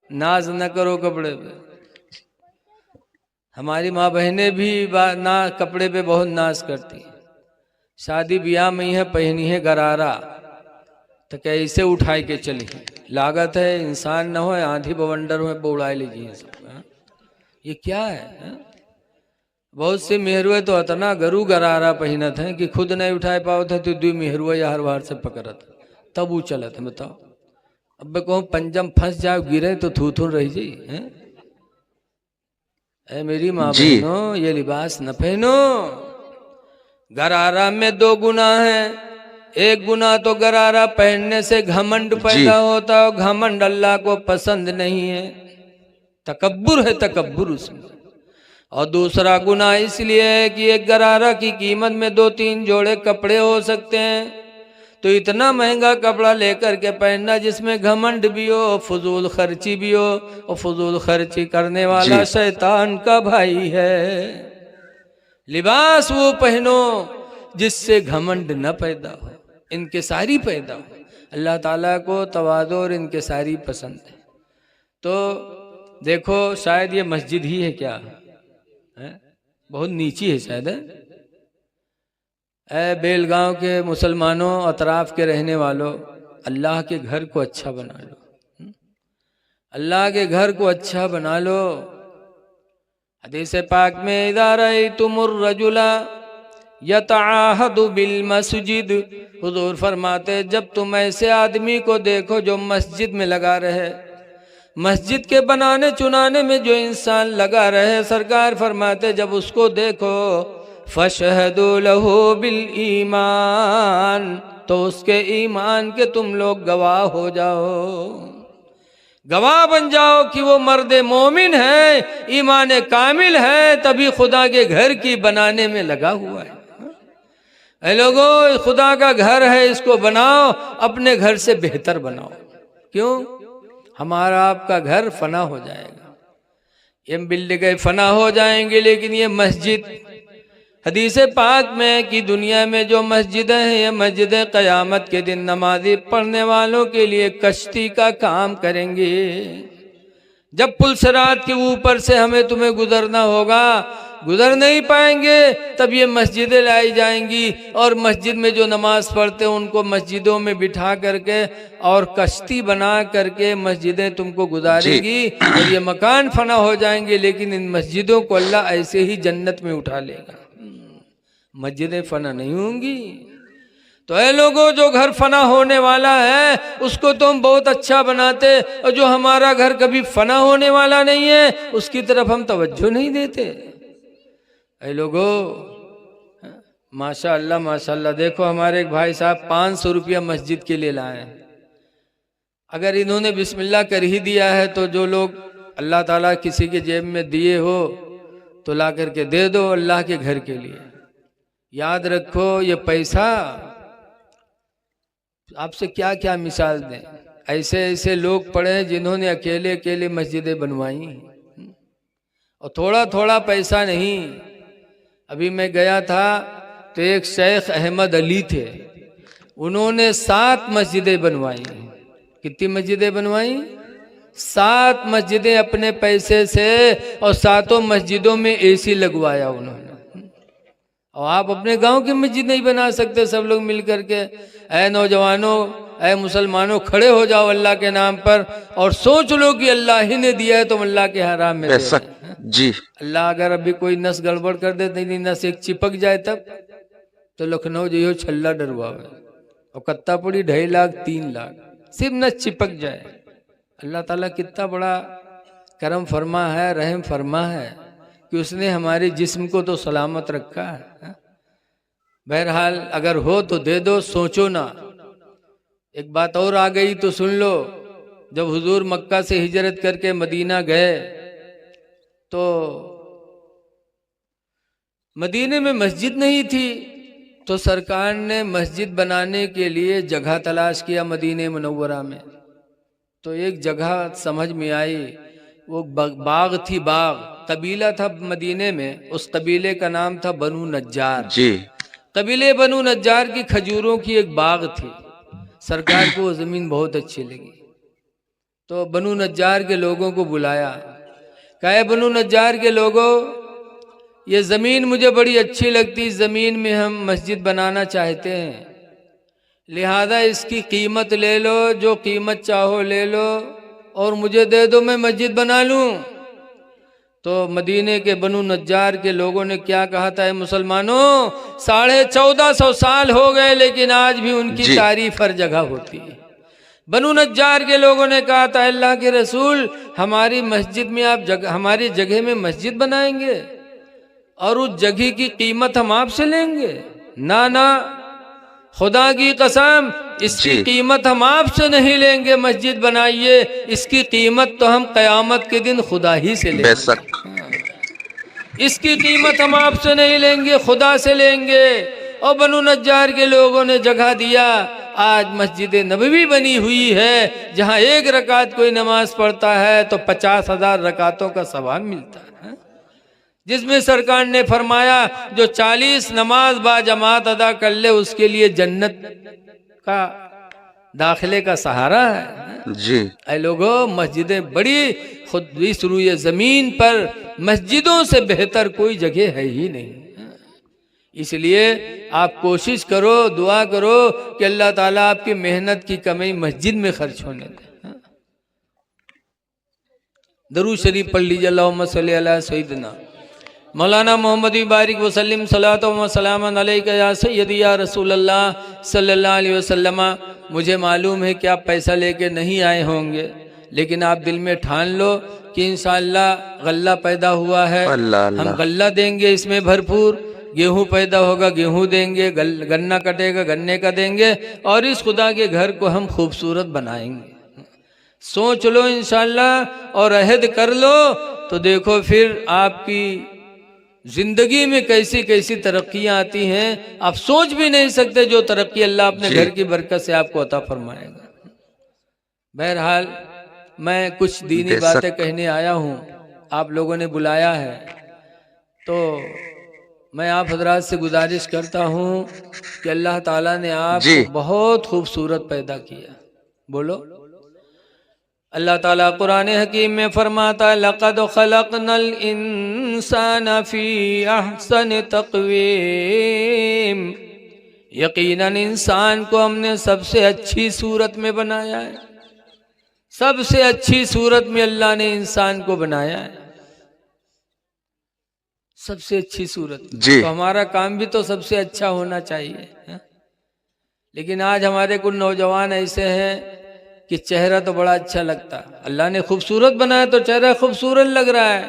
नाज न करो कपड़े पे। हमारी माँ बहनें भी ना कपड़े पे बहुत नाज करती हैं। शादी ब्याह में है पहनी है गरारा, तो कैसे उठाए के चली लागत है। इंसान न हो आंधी बवंडर में उड़ाए लीजिए सब। ये क्या है, हा? बहुत से मेहरुए तो अतना गरु गरारा पहनत हैं कि खुद नहीं उठाए पाओ थे तो दू मेहरुआ या हर बार से पकड़त तब वो चलत है। बताओ, अब कहूँ पंजम फंस जाओ गिरे तो थू थू रह जाई है। ऐ मेरी माँ जी बहनों, ये लिबास न पहनो। गरारा में दो गुना है। एक गुना तो गरारा पहनने से घमंड जी पैदा होता है, घमंड अल्लाह को पसंद नहीं है। तकब्बुर है, तकब्बुर उसमें। और दूसरा गुना इसलिए है कि एक गरारा की कीमत में 2-3 जोड़े कपड़े हो सकते हैं। तो इतना महंगा कपड़ा लेकर के पहनना जिसमें घमंड भी हो, फजूल खर्ची भी हो, और फजूल खर्ची करने वाला जी शैतान का भाई है। लिबास वो पहनो जिससे घमंड न पैदा हो, इनकिसारी पैदा हो। अल्लाह ताला को तवाज़ो और इनकिसारी पसंद है। तो देखो, शायद ये मस्जिद ही है क्या है? बहुत नीची है शायद है? ऐ बेलगांव के मुसलमानों, अतराफ के रहने वालों, अल्लाह के घर को अच्छा बना लो। अल्लाह के घर को अच्छा बना लो। हदीस पाक में इज़ा रअयतुमुर रजुला यतआहदु बिल मस्जिद, हुजूर फरमाते जब तुम ऐसे आदमी को देखो जो मस्जिद में लगा रहे, मस्जिद के बनाने चुनाने में जो इंसान लगा रहे, सरकार फरमाते जब उसको देखो फशहदु लहू बिल ईमान, तो उसके ईमान के तुम लोग गवाह हो जाओ। गवाह बन जाओ कि वो मर्द मोमिन है, ईमान कामिल है, तभी खुदा के घर की बनाने में लगा हुआ है। ऐ लोगों, खुदा का घर है, इसको बनाओ, अपने घर से बेहतर बनाओ। क्यों? हमारा आपका घर फना हो जाएगा, ये बिल्डिंगें फना हो जाएंगे, लेकिन ये मस्जिद, हदीस पाक में कि दुनिया में जो मस्जिदें हैं, ये मस्जिदें क़यामत के दिन नमाज़ी पढ़ने वालों के लिए कश्ती का काम करेंगे। जब पुलसरात के ऊपर से हमें तुम्हें गुजरना होगा, गुजर नहीं पाएंगे, तब ये मस्जिदें लाई जाएंगी और मस्जिद में जो नमाज पढ़ते हैं उनको मस्जिदों में बिठा करके और कश्ती बना करके मस्जिदें तुमको जी गुजारेगी और ये मकान फना हो जाएंगे, लेकिन इन मस्जिदों को अल्लाह ऐसे ही जन्नत में उठा लेगा। मस्जिदें फना नहीं होंगी। तो ऐ लोगों, जो घर फना होने वाला है उसको तुम बहुत अच्छा बनाते, और जो हमारा घर कभी फना होने वाला नहीं है उसकी तरफ हम तवज्जो नहीं देते। ऐ लोगों, माशाअल्लाह माशाअल्लाह, देखो हमारे एक भाई साहब 500 रुपया मस्जिद के लिए लाए हैं। अगर इन्होंने बिस्मिल्लाह कर ही दिया है तो जो लोग अल्लाह ताला किसी के जेब में दिए हो तो ला करके दे दो अल्लाह के घर के लिए। याद रखो, ये पैसा आपसे क्या क्या मिसाल दें। ऐसे ऐसे लोग पड़े हैं जिन्होंने अकेले अकेले मस्जिदें बनवाई, और थोड़ा थोड़ा पैसा नहीं। अभी मैं गया था तो एक शेख अहमद अली थे, उन्होंने 7 मस्जिदें बनवाई। कितनी मस्जिदें बनवाई? 7 मस्जिदें अपने पैसे से, और 7 मस्जिदों में एसी लगवाया उन्होंने। और आप अपने गांव की मस्जिद नहीं बना सकते सब लोग मिल करके? ऐ नौजवानों, ऐ मुसलमानों, खड़े हो जाओ अल्लाह के नाम पर और सोच लो कि अल्लाह ही ने दिया है, तुम अल्लाह के हराम में दे रहे बेशक हैं। जी अल्लाह अगर अभी कोई नस गड़बड़ कर दे, नहीं नस एक चिपक जाए तब तो लखनऊ जो छल्ला डरवावे, और कत्तापुरी 2.5 लाख 3 लाख, सिर्फ नस चिपक जाए। अल्लाह ताला कितना बड़ा करम फरमा है, रहम फरमा है कि उसने हमारे जिस्म को तो सलामत रखा है। बहरहाल अगर हो तो दे दो, सोचो ना। एक बात और आ गई तो सुन लो। जब हुजूर मक्का से हिजरत करके मदीना गए तो मदीने में मस्जिद नहीं थी, तो सरकार ने मस्जिद बनाने के लिए जगह तलाश किया मदीने मुनव्वरा में। तो एक जगह समझ में आई, वो बाग थी, बाग कबीला था मदीने में, उस कबीले का नाम था बनु नज्जार। जी कबीले बनु नज्जार की खजूरों की एक बाग थी। सरकार को वो जमीन बहुत अच्छी लगी, तो बनु नज्जार के लोगों को बुलाया, कहे बनु नज्जार के लोगों, ये ज़मीन मुझे बड़ी अच्छी लगती, इस ज़मीन में हम मस्जिद बनाना चाहते हैं, लिहाजा इसकी कीमत ले लो, जो कीमत चाहो ले लो और मुझे दे दो, मैं मस्जिद बना लूं। तो मदीने के बनु नज्जार के लोगों ने क्या कहा था, मुसलमानों 1450 साल हो गए लेकिन आज भी उनकी तारीफ हर जगह होती है। बनु नज्जार के लोगों ने कहा था, अल्लाह के रसूल हमारी मस्जिद में आप हमारी जगह में मस्जिद बनाएंगे और उस जगह की कीमत हम आपसे लेंगे? ना ना, खुदा की कसम इसकी कीमत हम आपसे नहीं लेंगे, मस्जिद बनाइए, इसकी कीमत तो हम क़यामत के दिन खुदा ही से लेंगे। इसकी कीमत हम आपसे नहीं लेंगे, खुदा से लेंगे। और बनु नज्जार के लोगों ने जगह दिया। आज मस्जिद नबवी बनी हुई है, जहाँ एक रकात कोई नमाज पढ़ता है तो 50,000 रकातों का सवाब मिलता है, जिसमें सरकार ने फरमाया जो 40 नमाज बा जमात अदा कर ले उसके लिए जन्नत का दाखिले का सहारा है जी। ऐ लोगों, मस्जिदें बड़ी खुद इस रुए जमीन पर मस्जिदों से बेहतर कोई जगह है ही नहीं। इसलिए आप कोशिश करो, दुआ करो कि अल्लाह ताला आपकी मेहनत की कमाई मस्जिद में खर्च होने दे। दरूद शरीफ पढ़ लीजिए, अल्लाहुम्मा सल्ली अला सय्यिदना मौलाना मोहम्मद बारिक वसल्लम सलातो व सलामन अलैका या सय्यदी या रसूल अल्लाह सल्लल्लाहु अलैहि वसल्लम। मुझे मालूम है कि आप पैसा लेके नहीं आए होंगे, लेकिन आप दिल में ठान लो कि इंशाअल्लाह गल्ला पैदा हुआ है, हम गल्ला देंगे, इसमें भरपूर गेहूं पैदा होगा, गेहूं देंगे, गन्ना कटेगा, गन्ने का देंगे, और इस खुदा के घर को हम खूबसूरत बनाएंगे। सोच लो इंशाअल्लाह और अहद कर लो तो देखो फिर आपकी जिंदगी में कैसी कैसी तरक्कियां आती हैं, आप सोच भी नहीं सकते जो तरक्की अल्लाह अपने घर की बरकत से आपको अता फरमाएगा। बहरहाल मैं कुछ दीनी बातें कहने आया हूँ, आप लोगों ने बुलाया है तो मैं आप हजरात से गुजारिश करता हूँ कि अल्लाह ताला ने आपको बहुत खूबसूरत पैदा किया। बोलो, अल्लाह ताला कुरान हकीम में फरमाता है लक़द खलक़नल इंसान फी अहसन तक़वीम, यकीनन इंसान को हमने सबसे अच्छी सूरत में बनाया है। सबसे अच्छी सूरत में अल्लाह ने इंसान को बनाया है, सबसे अच्छी सूरत। तो हमारा काम भी तो सबसे अच्छा होना चाहिए है? लेकिन आज हमारे कुछ नौजवान ऐसे हैं कि चेहरा तो बड़ा अच्छा लगता, अल्लाह ने खूबसूरत बनाया तो चेहरा खूबसूरत लग रहा है,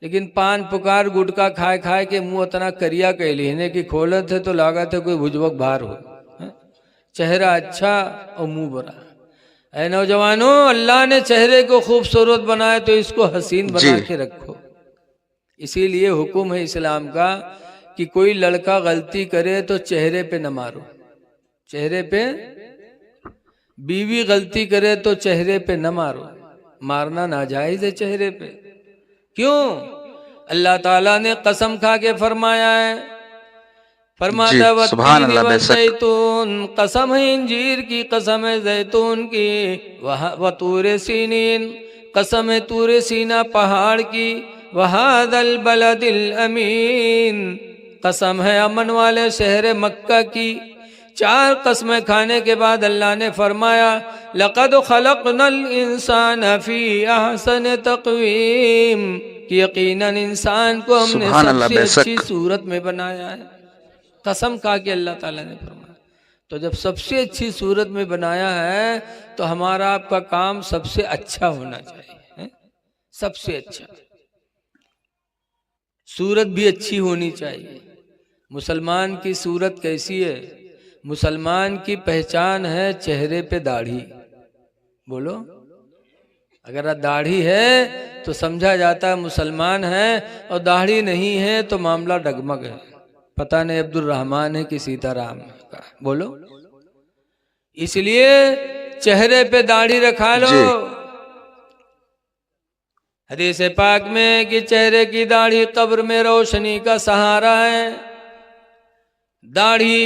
लेकिन पान पुकार गुटखा खाए खाए के मुंह इतना करिया कह लेने की खोले थे तो लगा थे कोई भुजबक बाहर हो। चेहरा अच्छा और मुंह बुरा। ऐ नौजवानों, अल्लाह ने चेहरे को खूबसूरत बनाया तो इसको हसीन बना के रखो। इसीलिए हुक्म है इस्लाम का कि कोई लड़का गलती करे तो चेहरे पे न मारो, चेहरे पे। बीवी गलती करे तो चेहरे पे न मारो, मारना नाजायज है चेहरे पे। क्यों? अल्लाह ताला ने कसम खा के फरमाया है, फरमाता है जैतून, कसम है इंजीर की, कसम है जैतून की, व तूरे सीनीन, कसम है तूरे सीना पहाड़ की, वहादल बलदिल अमीन, कसम है अमन वाले शहर मक्का की। 4 कसमें खाने के बाद अल्लाह ने फरमाया लक़द खलक़नल इंसान फी अहसन तक़वीम, कि यकीनन इंसान को हमने सबसे अच्छी सूरत में बनाया है। कसम खा के अल्लाह ताला ने फरमाया। तो जब सबसे अच्छी सूरत में बनाया है तो हमारा आपका काम सबसे अच्छा होना चाहिए, सबसे अच्छा। सूरत भी अच्छी होनी चाहिए। मुसलमान की सूरत कैसी है? मुसलमान की पहचान है चेहरे पे दाढ़ी। बोलो, अगर दाढ़ी है तो समझा जाता है मुसलमान है, और दाढ़ी नहीं है तो मामला डगमग है, पता नहीं अब्दुल रहमान है कि सीताराम का। बोलो, इसलिए चेहरे पे दाढ़ी रखा लो। हदीस पाक में कि चेहरे की दाढ़ी कब्र में रोशनी का सहारा है। दाढ़ी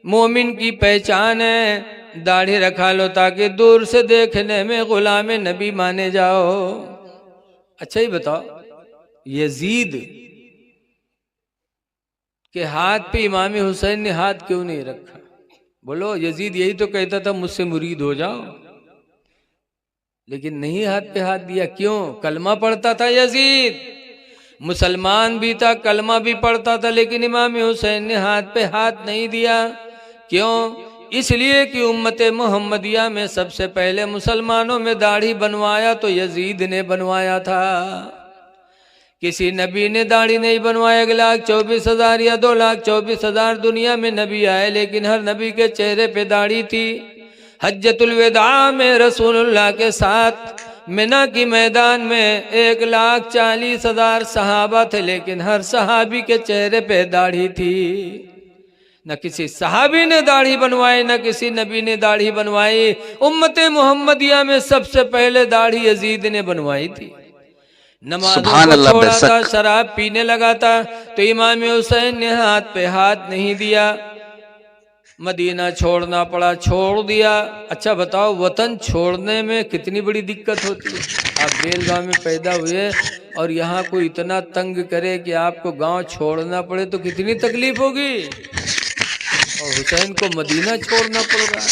मोमिन की पहचान है, दाढ़ी रखा लो ताकि दूर से देखने में गुलाम नबी माने जाओ। अच्छा ही बताओ, यजीद के हाथ पे इमाम हुसैन ने हाथ क्यों नहीं रखा? बोलो, यजीद यही तो कहता था मुझसे मुरीद हो जाओ, लेकिन नहीं हाथ पे हाथ दिया। क्यों? कलमा पढ़ता था यजीद, मुसलमान भी था, कलमा भी पढ़ता था, लेकिन इमाम हुसैन ने हाथ पे हाथ नहीं दिया। क्यों? इसलिए कि उम्मत मोहम्मदिया में सबसे पहले मुसलमानों में दाढ़ी बनवाया तो यजीद ने बनवाया था। किसी नबी ने दाढ़ी नहीं बनवाया। 1,24,000 या 2,24,000 दुनिया में नबी आए, लेकिन हर नबी के चेहरे पे दाढ़ी थी। हज्जतुल विदा में रसूलुल्लाह के साथ मिना की मैदान में 1,40,000 सहाबा थे, लेकिन हर सहाबी के चेहरे पे दाढ़ी थी। न किसी सहाबी ने दाढ़ी बनवाई, न किसी नबी ने दाढ़ी बनवाई। उम्मत मोहम्मदिया में सबसे पहले दाढ़ी यजीद ने बनवाई थी। नमाज़ों को छोड़ा था, शराब पीने लगा था, तो इमाम हुसैन ने हाथ पे हाथ नहीं दिया। मदीना छोड़ना पड़ा, छोड़ दिया। अच्छा बताओ, वतन छोड़ने में कितनी बड़ी दिक्कत होती है। आप बेलगांव में पैदा हुए और यहाँ कोई इतना तंग करे कि आपको गांव छोड़ना पड़े तो कितनी तकलीफ होगी। और हुसैन को मदीना छोड़ना पड़ रहा है,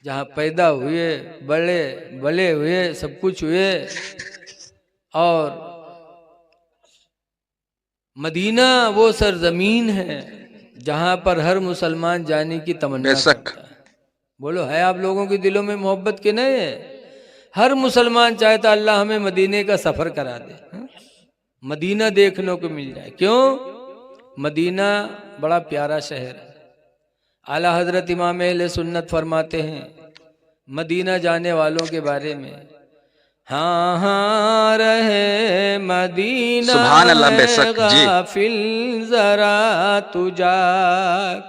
जहाँ पैदा हुए, बड़े हुए, सब कुछ हुए। और मदीना वो सरजमीन है जहाँ पर हर मुसलमान जाने की तमन्ना करता है। बोलो, है आप लोगों के दिलों में मोहब्बत के नहीं है? हर मुसलमान चाहता अल्लाह हमें मदीने का सफर करा दे, मदीना देखने को मिल जाए। क्यों? मदीना बड़ा प्यारा शहर है। आला हजरत इमाम अहले सुन्नत फरमाते हैं मदीना जाने वालों के बारे में, हाँ हाँ रहे मदीना गाफिल जरा तू जाग,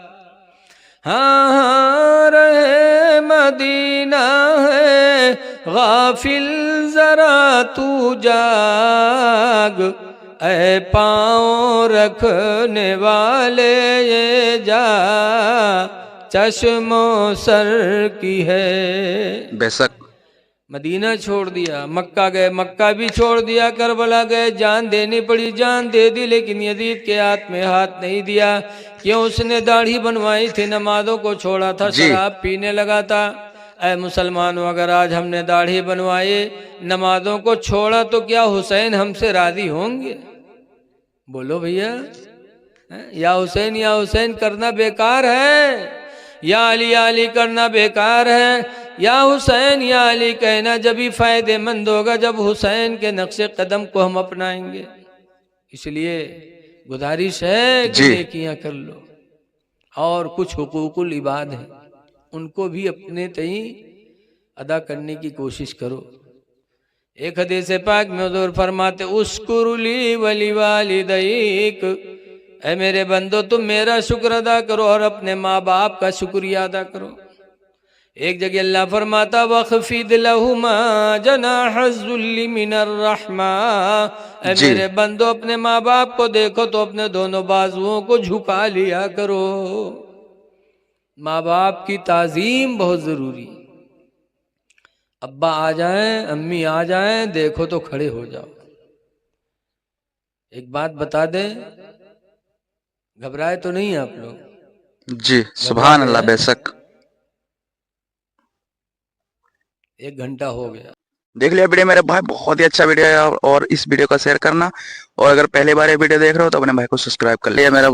हाँ हाँ रहे मदीना है गाफिल जरा तू जाग, ऐ पाँव रखने वाले ये जा चश्मो सर की है। बेशक मदीना छोड़ दिया, मक्का गए, मक्का भी छोड़ दिया, करबला गए, जान देनी पड़ी, जान दे दी, लेकिन यजीद के हाथ में हाथ नहीं दिया। क्यों? उसने दाढ़ी बनवाई थी, नमाजों को छोड़ा था, शराब पीने लगा था। ऐ मुसलमानों, अगर आज हमने दाढ़ी बनवाई, नमाजों को छोड़ा, तो क्या हुसैन हमसे राजी होंगे? बोलो भैया, या हुसैन करना बेकार है, या अली करना बेकार है, या हुसैन या अली कहना जब ही फायदेमंद होगा जब हुसैन के नक्शे कदम को हम अपनाएंगे। इसलिए गुजारिश है कि नेकियां कर लो, और कुछ हुकूकुल इबाद हैं उनको भी अपने तई अदा करने की कोशिश करो। एक हदीस पाक में हुजूर फरमाते, उस्कुरुली वली वालिदैक, ऐ मेरे बंदो तुम मेरा शुक्र अदा करो और अपने माँ बाप का शुक्रिया अदा करो। एक जगह अल्लाह फरमाता, वखफिद लहुमा जनाहज़ुल्ली मिनर रहमा, ऐ मेरे बंदो अपने माँ बाप को देखो तो अपने दोनों बाजुओं को झुका लिया करो। माँ बाप की ताजीम बहुत जरूरी। अब्बा आ जाएं, अम्मी आ जाएं, देखो तो खड़े हो जाओ। एक बात बता दें, घबराए तो नहीं आप लोग? जी सुभान अल्लाह। बेशक 1 घंटा हो गया। देख लिया वीडियो मेरे भाई, बहुत ही अच्छा वीडियो है, और इस वीडियो को शेयर करना, और अगर पहली बार ये वीडियो देख रहे हो तो अपने भाई को सब्सक्राइब कर लिया मेरा।